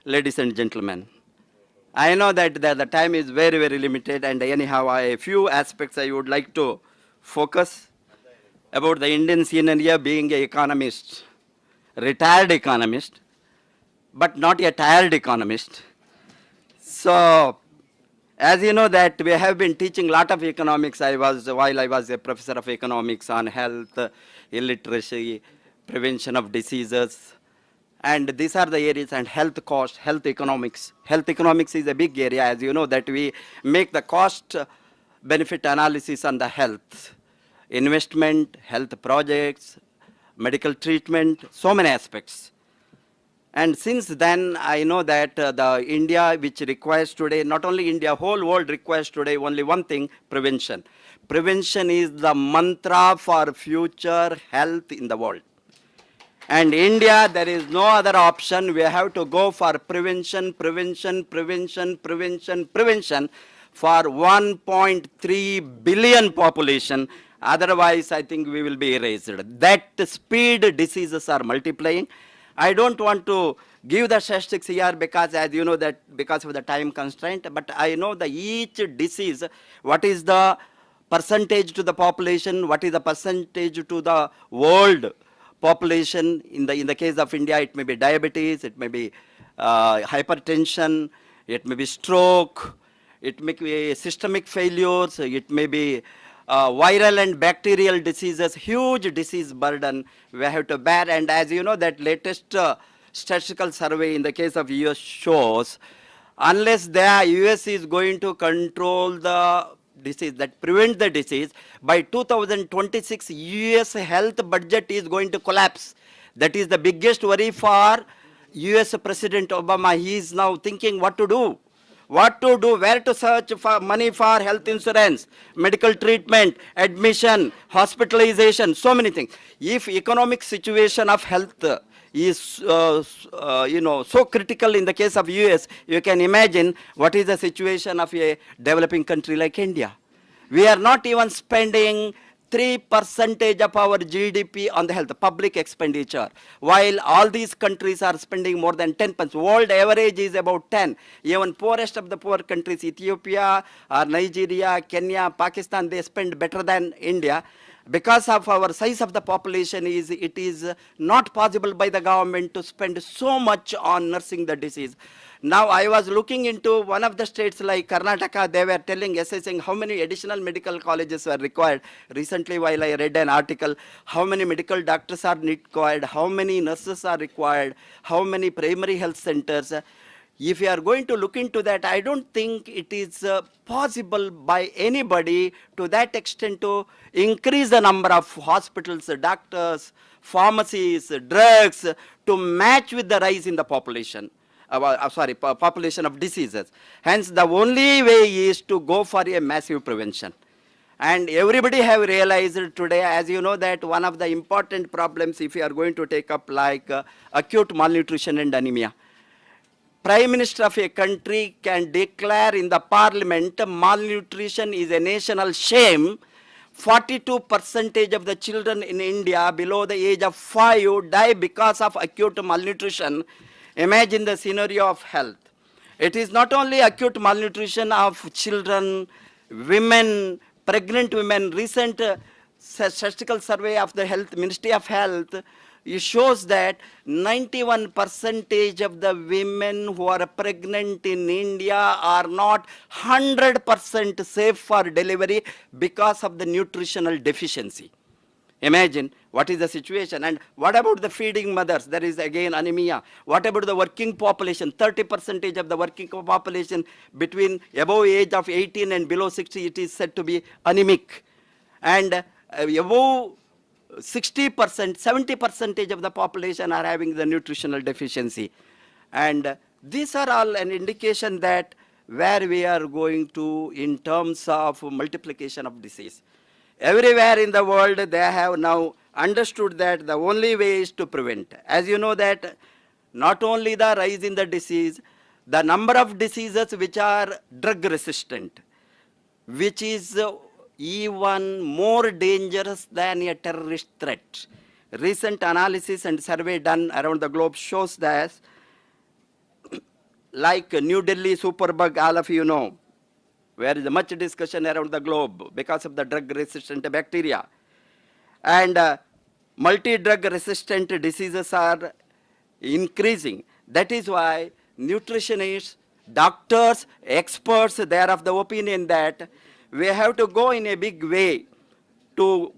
ladies and gentlemen. I know that the time is very, very limited, and anyhow, a few aspects I would like to focus about the Indian scenario being an economist, retired economist, but not a tired economist. So, as you know that we have been teaching a lot of economics. While I was a professor of economics on health, illiteracy, prevention of diseases, and these are the areas, and health cost, health economics. Health economics is a big area, as you know that we make the cost benefit analysis on the health, investment, health projects, medical treatment, so many aspects. And since then, I know that the India, which requires today, not only India, whole world requires today only one thing, prevention. Prevention is the mantra for future health in the world. And India, there is no other option. We have to go for prevention, prevention, prevention, prevention, prevention for 1.3 billion population. Otherwise, I think we will be erased. That speed diseases are multiplying. I don't want to give the statistics here because, as you know, that because of the time constraint, but I know that each disease, what is the percentage to the population, what is the percentage to the world population. In the case of India, it may be diabetes, it may be hypertension, it may be stroke, it may be systemic failures, it may be viral and bacterial diseases, huge disease burden we have to bear. And as you know, that latest statistical survey in the case of US shows, unless the US is going to control the disease, that prevent the disease, by 2026 US health budget is going to collapse. That is the biggest worry for US President Obama. He is now thinking what to do. What to do, where to search for money for health insurance, medical treatment, admission, hospitalization, so many things. If economic situation of health is so critical in the case of US, you can imagine what is the situation of a developing country like India. We are not even spending 3% of our GDP on the health, public expenditure, while all these countries are spending more than 10%. World average is about 10. Even poorest of the poor countries, Ethiopia, Nigeria, Kenya, Pakistan, they spend better than India. Because of our size of the population, it is not possible by the government to spend so much on nursing the disease. Now, I was looking into one of the states like Karnataka. They were assessing how many additional medical colleges were required. Recently, while I read an article, how many medical doctors are required, how many nurses are required, how many primary health centers. If you are going to look into that, I don't think it is possible by anybody to that extent to increase the number of hospitals, doctors, pharmacies, drugs to match with the rise in the population. Population of diseases. Hence, the only way is to go for a massive prevention. And everybody have realized today, as you know, that one of the important problems, if you are going to take up like acute malnutrition and anemia, Prime Minister of a country can declare in the parliament malnutrition is a national shame. 42% of the children in India below the age of 5 die because of acute malnutrition. Imagine the scenario of health. It is not only acute malnutrition of children, women, pregnant women. Recent statistical survey of the Health Ministry of Health, it shows that 91% of the women who are pregnant in India are not 100% safe for delivery because of the nutritional deficiency. Imagine what is the situation. And what about the feeding mothers? There is again anemia. What about the working population? 30% of the working population between above age of 18 and below 60, it is said to be anemic. And above 60%, 70% of the population are having the nutritional deficiency. And these are all an indication that where we are going to in terms of multiplication of disease. Everywhere in the world, they have now understood that the only way is to prevent. As you know that not only the rise in the disease, the number of diseases which are drug resistant, which is even more dangerous than a terrorist threat. Recent analysis and survey done around the globe shows that like New Delhi superbug, all of you know, where is much discussion around the globe because of the drug-resistant bacteria. And multi-drug resistant diseases are increasing. That is why nutritionists, doctors, experts, they are of the opinion that we have to go in a big way to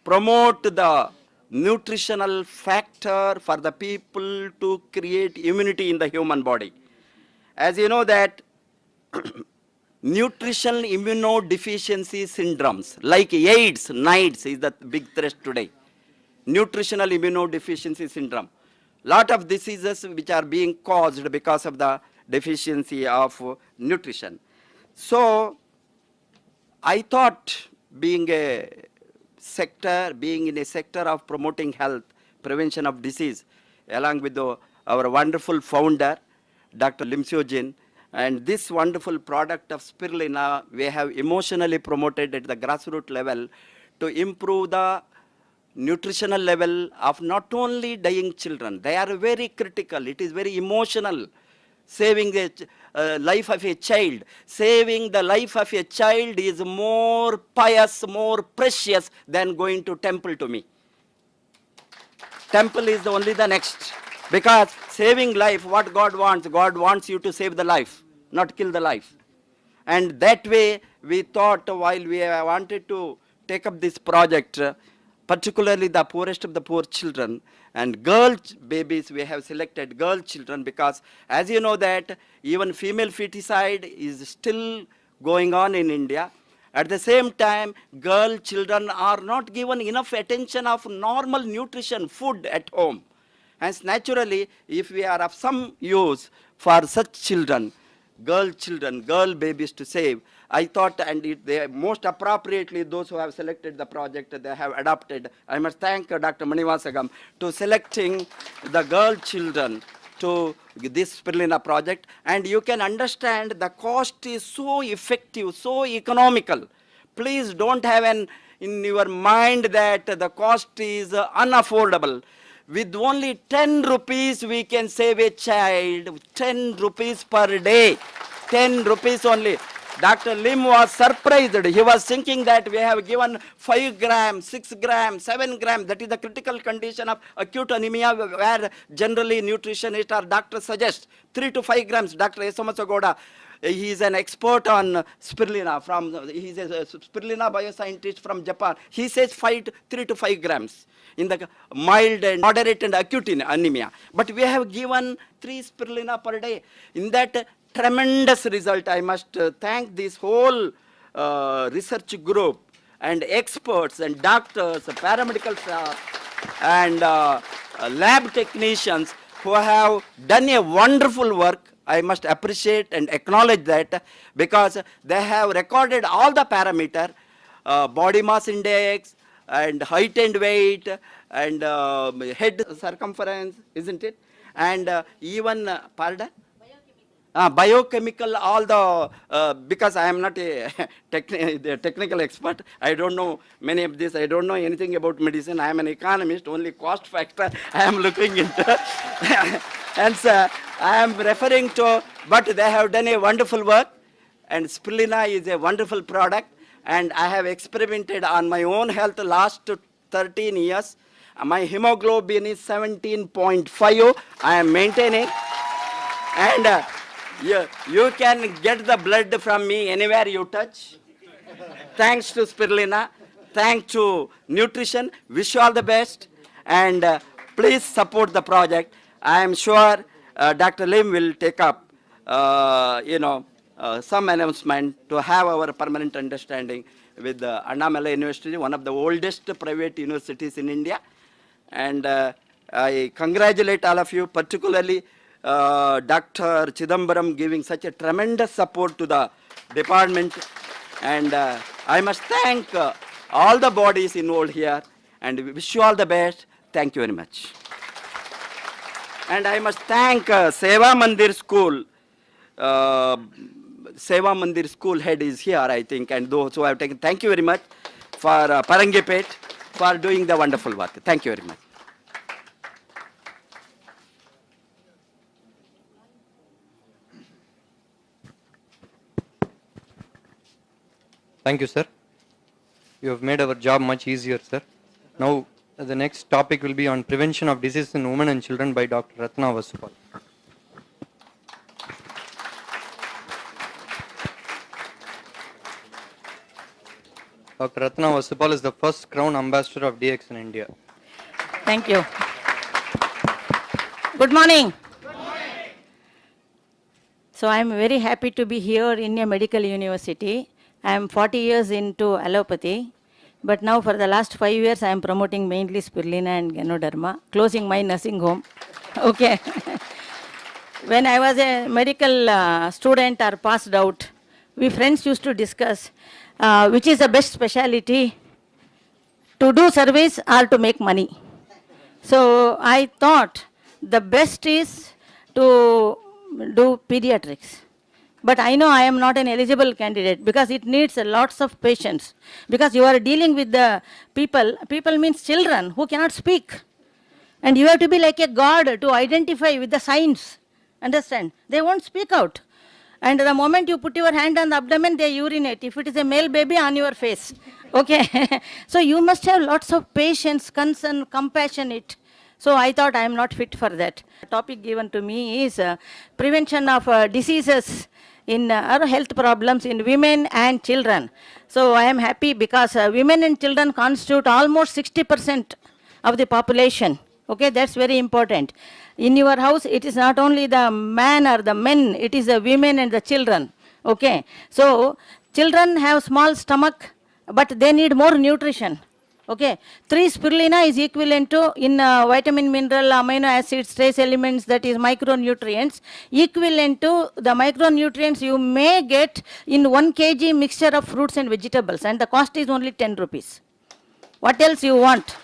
promote the nutritional factor for the people to create immunity in the human body. As you know that nutritional immunodeficiency syndromes like AIDS, NIDS is the big threat today. Nutritional immunodeficiency syndrome. Lot of diseases which are being caused because of the deficiency of nutrition. So I thought being in a sector of promoting health, prevention of disease, along with our wonderful founder, Dr. Lim Seo-jin, and this wonderful product of spirulina, we have emotionally promoted at the grassroots level to improve the nutritional level of not only dying children. They are very critical. It is very emotional. Saving the life of a child. Saving the life of a child is more pious, more precious than going to temple to me. Temple is only the next. Because saving life, what God wants you to save the life, not kill the life. And that way, we thought while we wanted to take up this project, particularly the poorest of the poor children, and girl babies, we have selected girl children because as you know that even female feticide is still going on in India. At the same time, girl children are not given enough attention of normal nutrition food at home. Hence, naturally, if we are of some use for such children, girl babies to save, I thought, and they most appropriately, those who have selected the project, they have adopted. I must thank Dr. Manivasagam to selecting the girl children to this spirulina project. And you can understand the cost is so effective, so economical. Please don't have in your mind that the cost is unaffordable. With only 10 rupees, we can save a child, 10 rupees per day, 10 rupees only. Dr. Lim was surprised. He was thinking that we have given 5 grams, 6 grams, 7 grams. That is the critical condition of acute anemia where generally nutritionists or doctors suggest 3 to 5 grams. Dr. Esamasagoda, he is an expert on spirulina. He is a spirulina bioscientist from Japan. He says 3 to 5 grams in the mild and moderate and acute anemia. But we have given 3 spirulina per day. In that tremendous result, I must thank this whole research group and experts and doctors, paramedical staff and lab technicians who have done a wonderful work. I must appreciate and acknowledge that because they have recorded all the parameters, body mass index and height and weight and head circumference, isn't it? And even, pardon? Biochemical, all the, because I am not a technical expert, I don't know many of this, I don't know anything about medicine, I am an economist, only cost factor I am looking into. And so I am referring to, but they have done a wonderful work, and spirulina is a wonderful product, and I have experimented on my own health last 13 years. My hemoglobin is 17.5, I am maintaining, and you can get the blood from me anywhere you touch. Thanks to spirulina, thanks to nutrition, wish you all the best, and please support the project. I am sure Dr. Lim will take up, some announcement to have our permanent understanding with Annamalai University, one of the oldest private universities in India. And I congratulate all of you, particularly Dr. Chidambaram giving such a tremendous support to the department. And I must thank all the bodies involved here and wish you all the best. Thank you very much. And I must thank Seva Mandir School. Seva Mandir School head is here, I think, and those who have taken. Thank you very much for Parangipet for doing the wonderful work. Thank you very much. Thank you, sir. You have made our job much easier, sir. Now, the next topic will be on prevention of diseases in women and children by Dr. Ratna Vasupal. Dr. Ratna Vasupal is the first Crown Ambassador of DXN in India. Thank you. Good morning. So I am very happy to be here in a medical university. I am 40 years into allopathy, but now for the last 5 years I am promoting mainly spirulina and ganodarma, closing my nursing home. Okay. When I was a medical student or passed out, we friends used to discuss which is the best specialty, to do service or to make money. So I thought the best is to do pediatrics. But I know I am not an eligible candidate because it needs lots of patience. Because you are dealing with the people, people means children who cannot speak. And you have to be like a god to identify with the signs. Understand? They won't speak out. And the moment you put your hand on the abdomen, they urinate. If it is a male baby, on your face. Okay. So you must have lots of patience, concern, compassionate. So I thought I am not fit for that. The topic given to me is prevention of diseases in or health problems in women and children. So I am happy because women and children constitute almost 60% of the population. Okay, that's very important. In your house, it is not only the man or the men, it is the women and the children. Okay, so children have small stomach, but they need more nutrition. Okay, 3 spirulina is equivalent to in vitamin, mineral, amino acids, trace elements, that is micronutrients, equivalent to the micronutrients you may get in 1 kg mixture of fruits and vegetables, and the cost is only 10 rupees. What else you want?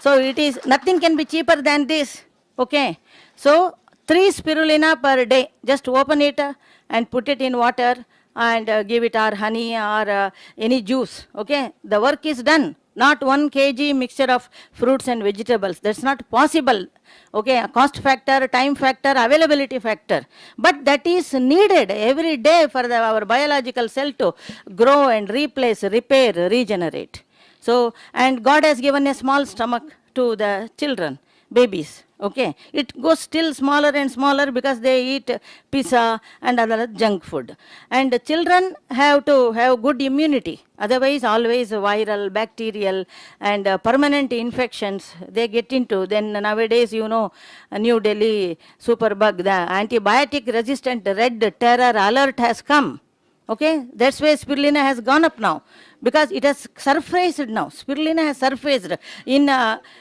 So it is, nothing can be cheaper than this. Okay, so 3 spirulina per day, just open it and put it in water and give it or honey or any juice. Okay, the work is done. Not 1 kg mixture of fruits and vegetables. That's not possible. Okay, cost factor, time factor, availability factor. But that is needed every day for our biological cell to grow and replace, repair, regenerate. So, and God has given a small stomach to the children, babies. Okay, it goes still smaller and smaller because they eat pizza and other junk food. And the children have to have good immunity. Otherwise, always viral, bacterial, and permanent infections they get into. Then nowadays, you know, New Delhi superbug, the antibiotic resistant red terror alert has come. Okay, that's why spirulina has gone up now, because it has surfaced now. Spirulina has surfaced in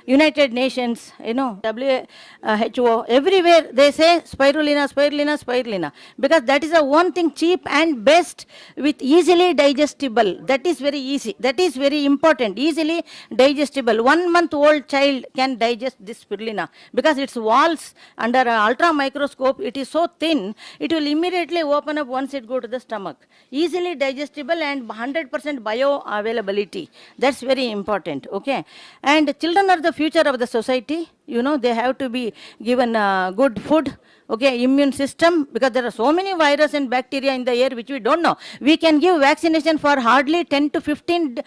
United Nations, you know, WHO, everywhere they say spirulina, spirulina, spirulina, because that is the one thing cheap and best with easily digestible. That is very easy. That is very important. Easily digestible. 1 month old child can digest this spirulina because its walls under ultra microscope, it is so thin, it will immediately open up once it go to the stomach. Easily digestible and 100% bioavailability. That's very important. Okay, and children are the future of the society. You know, they have to be given good food. Okay, immune system, because there are so many virus and bacteria in the air which we don't know. We can give vaccination for hardly 10 to 15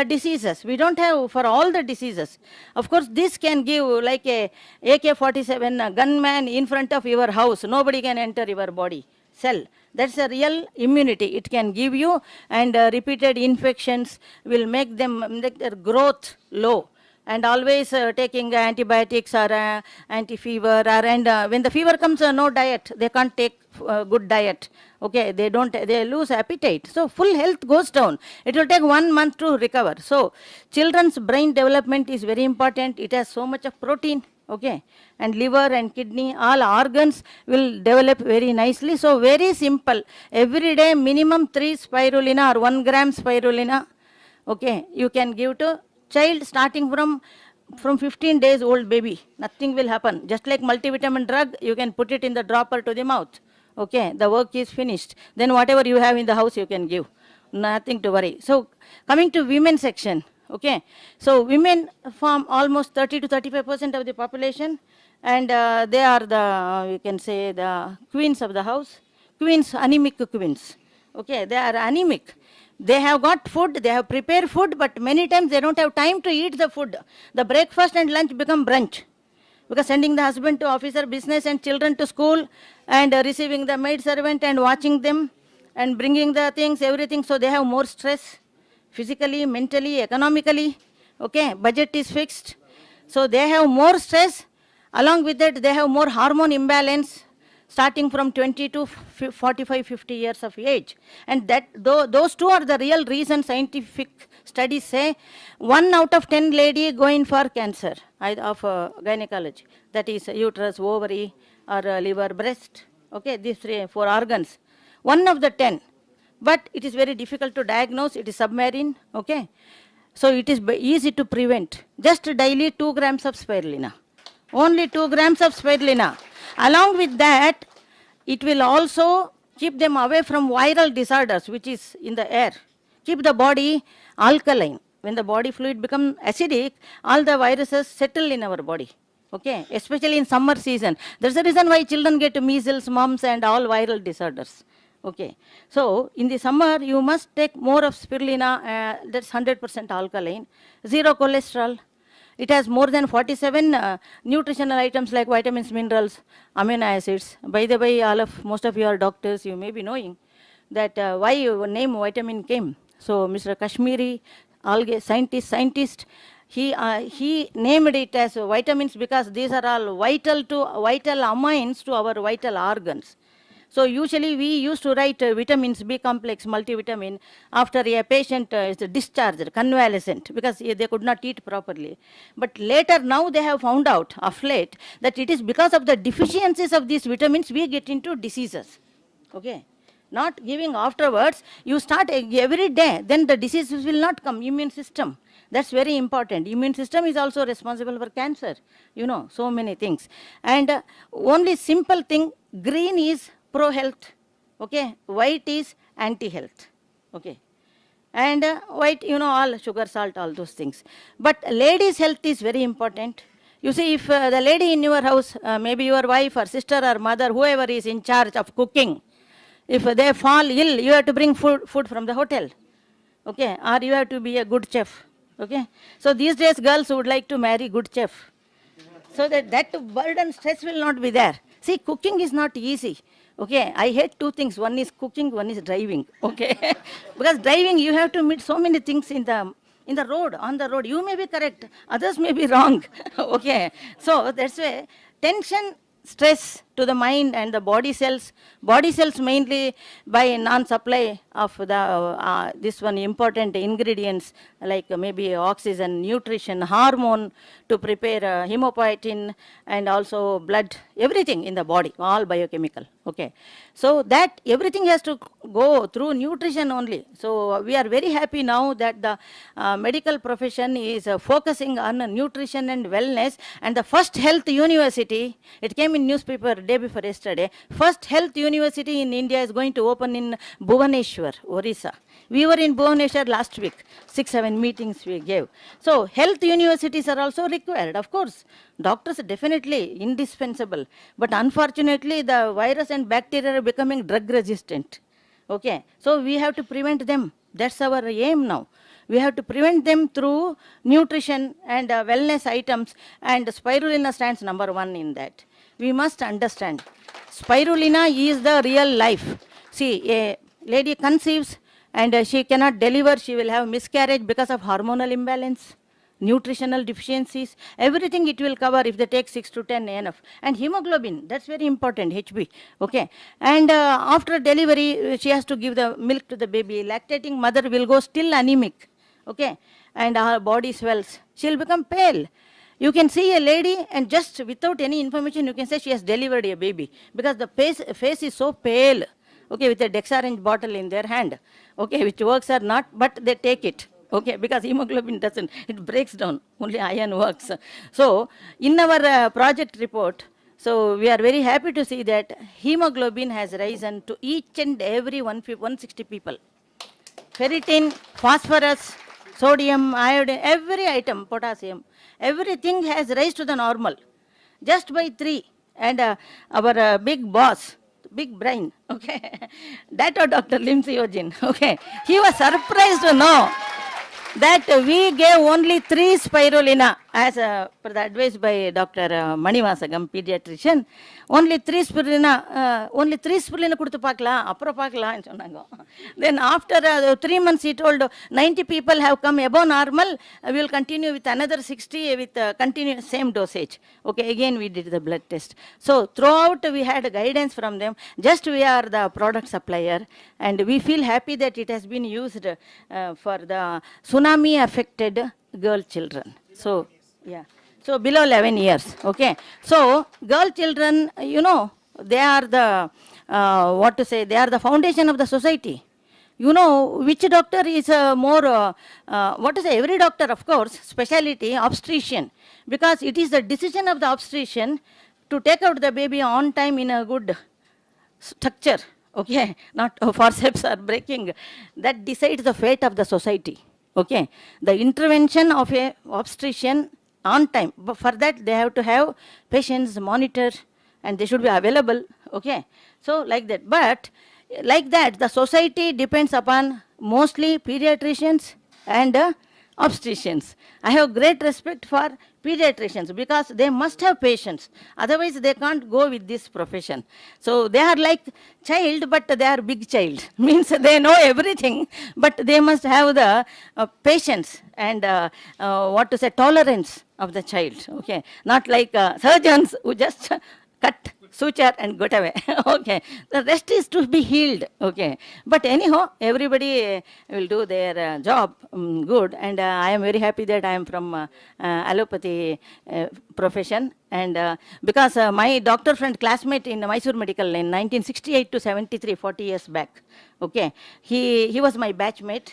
diseases. We don't have for all the diseases. Of course, this can give like a AK-47 gunman in front of your house. Nobody can enter your body cell. That's a real immunity. It can give you, and repeated infections will make their growth low. And always taking antibiotics or anti-fever, and when the fever comes, no diet. They can't take good diet. Okay, they lose appetite. So full health goes down. It will take 1 month to recover. So children's brain development is very important. It has so much of protein. Okay, and liver and kidney, all organs will develop very nicely. So very simple. Every day minimum 3 spirulina or 1 gram spirulina. Okay, you can give to child starting from 15 days old baby. Nothing will happen. Just like multivitamin drug, you can put it in the dropper to the mouth. Okay, the work is finished. Then whatever you have in the house, you can give. Nothing to worry. So coming to women section. Okay, so women form almost 30 to 35% of the population, and they are the, you can say, the queens of the house. Queens, anemic queens. Okay, they are anemic. They have got food, they have prepared food, but many times they don't have time to eat the food. The breakfast and lunch become brunch. Because sending the husband to office or business and children to school and receiving the maid servant and watching them and bringing the things, everything, so they have more stress, physically, mentally, economically. Okay, budget is fixed. So they have more stress. Along with that, they have more hormone imbalance, starting from 20 to 45, 50 years of age. And that those two are the real reasons scientific studies say 1 out of 10 lady going for cancer of gynecology. That is uterus, ovary, or liver, breast. Okay, these 4 organs. 1 of the 10. But it is very difficult to diagnose. It is submarine. Okay. So it is easy to prevent. Just daily 2 grams of spirulina. Only 2 grams of spirulina. Along with that, it will also keep them away from viral disorders, which is in the air. Keep the body alkaline. When the body fluid becomes acidic, all the viruses settle in our body. Okay, especially in summer season. That's the reason why children get measles, mumps, and all viral disorders. Okay, so in the summer, you must take more of spirulina, that's 100% alkaline, 0 cholesterol. It has more than 47 nutritional items like vitamins, minerals, amino acids. By the way, most of you are doctors, you may be knowing that why your name vitamin came. So Mr. Kashmiri, algae scientist, he named it as vitamins because these are all vital amines to our vital organs. So usually we used to write vitamins, B complex, multivitamin after a patient is discharged, convalescent, because they could not eat properly. But later now they have found out of late that it is because of the deficiencies of these vitamins we get into diseases. Okay. Not giving afterwards, you start every day, then the diseases will not come. Immune system, that's very important. Immune system is also responsible for cancer, you know, so many things. And only simple thing, green is pro-health, okay, white is anti-health, okay. And white, you know, all sugar, salt, all those things. But ladies' health is very important. You see, if the lady in your house, maybe your wife or sister or mother, whoever is in charge of cooking, if they fall ill, you have to bring food from the hotel, okay, or you have to be a good chef, okay. So these days girls would like to marry good chef, so that burden, stress will not be there. See, cooking is not easy. Okay, I hate 2 things. One is cooking, one is driving. Okay, because driving you have to meet so many things in the road, on the road. You may be correct, others may be wrong. Okay, so that's why tension, stress to the mind and the body cells mainly by non-supply of the this one important ingredients like maybe oxygen, nutrition, hormone to prepare hemopoietin and also blood, everything in the body, all biochemical. Okay, so that everything has to go through nutrition only. So we are very happy now that the medical profession is focusing on nutrition and wellness, and the first health university, it came in newspaper day before yesterday, first health university in India is going to open in Bhubaneswar, Orissa. We were in Bhubaneswar last week, 6-7 meetings we gave. So health universities are also required, of course. Doctors are definitely indispensable, but unfortunately the virus and bacteria are becoming drug resistant. Okay, so we have to prevent them. That's our aim now. We have to prevent them through nutrition and wellness items, and spirulina stands number 1 in that. We must understand, spirulina is the real life. See, a lady conceives and she cannot deliver, she will have miscarriage because of hormonal imbalance, nutritional deficiencies, everything it will cover if they take 6 to 10 enough. And hemoglobin, that's very important, HB. Okay. And after delivery, she has to give the milk to the baby. Lactating mother will go still anemic. Okay. And her body swells. She will become pale. You can see a lady and just without any information, you can say she has delivered a baby because the face is so pale. Okay, with a Dexarange bottle in their hand. Okay, which works or not, but they take it. Okay, because hemoglobin doesn't, it breaks down, only iron works. So, in our project report, so we are very happy to see that hemoglobin has risen to each and every 160 people. Ferritin, phosphorus, sodium, iodine, every item, potassium, everything has raised to the normal, just by 3. And our big boss, big brain, okay. That was Dr. Lim Seo-jin, okay. He was surprised to know that we gave only 3 spirulina as per the advice by Dr. Manivasagam, pediatrician. Only 3 spirulina கொடுத்து பார்க்கலாம் அப்புறம் பார்க்கலாம்னு சொன்னாங்க. Then after 3 months he told 90 people have come above normal, we will continue with another 60 with continue same dosage. Okay, again we did the blood test. So throughout we had guidance from them. Just we are the product supplier and we feel happy that it has been used for the tsunami affected girl children. So yeah. So below 11 years, okay. So girl children, you know, they are the, they are the foundation of the society. You know, which doctor is every doctor, of course, specialty, obstetrician. Because it is the decision of the obstetrician to take out the baby on time in a good structure, okay. Not forceps or breaking. That decides the fate of the society, okay. The intervention of a obstetrician on time, but for that they have to have patients monitor and they should be available, okay. So like that, but like that the society depends upon mostly pediatricians and obstetricians. I have great respect for pediatricians because they must have patience, otherwise they can't go with this profession. So they are like child, but they are big child, means they know everything, but they must have the patience and tolerance of the child, okay. Not like surgeons who just cut, suture and got away, okay. The rest is to be healed, okay. But anyhow, everybody will do their job good, and I am very happy that I am from allopathy profession, and because my doctor friend classmate in Mysore Medical in 1968 to 73, 40 years back, okay, he was my batchmate.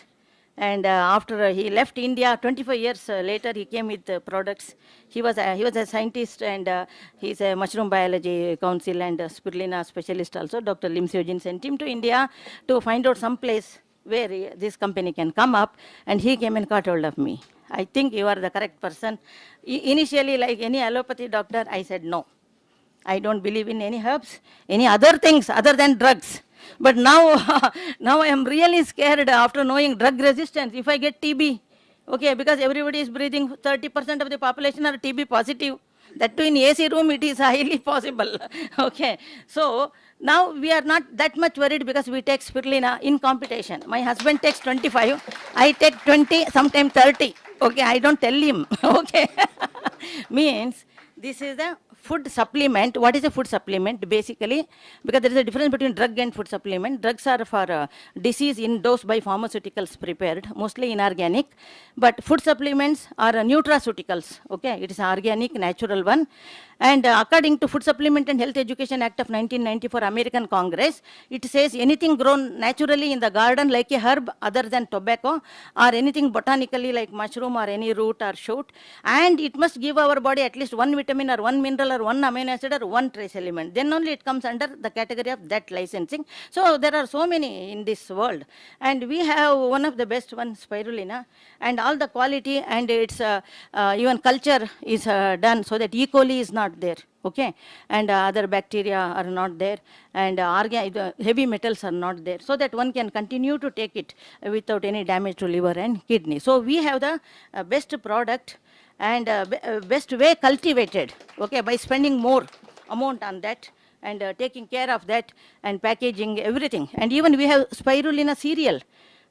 And after he left India, 25 years later, he came with products. He was a scientist, and he's a mushroom biology council and spirulina specialist also. Dr. Lim Seo-jin sent him to India to find out some place where this company can come up, and he came and got hold of me. I think you are the correct person. Initially, like any allopathy doctor, I said no. I don't believe in any herbs, any other things other than drugs. But now, now I am really scared after knowing drug resistance. If I get TB, okay, because everybody is breathing, 30% of the population are TB positive. That too in AC room, it is highly possible, okay. So now we are not that much worried because we take spirulina in competition. My husband takes 25, I take 20, sometimes 30, okay. I don't tell him, okay. Means this is the food supplement. What is a food supplement? Basically, because there is a difference between drug and food supplement. Drugs are for disease induced by pharmaceuticals prepared, mostly inorganic. But food supplements are nutraceuticals. Okay, it is organic, natural one. And according to Food Supplement and Health Education Act of 1994, American Congress, it says anything grown naturally in the garden like a herb other than tobacco, or anything botanically like mushroom or any root or shoot, and it must give our body at least 1 vitamin or 1 mineral or 1 amino acid or 1 trace element. Then only it comes under the category of that licensing. So there are so many in this world, and we have one of the best ones, spirulina, and all the quality, and its even culture is done so that E. coli is not there, okay, and other bacteria are not there, and heavy metals are not there, so that one can continue to take it without any damage to liver and kidney. So we have the best product and best way cultivated, okay, by spending more amount on that and taking care of that and packaging everything. And even we have spirulina cereal.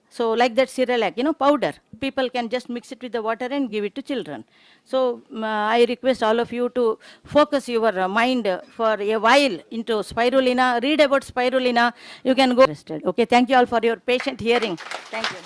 So like that Cerelac, powder, people can just mix it with the water and give it to children. So I request all of you to focus your mind for a while into spirulina, read about spirulina, you can go. Okay, thank you all for your patient hearing. Thank you.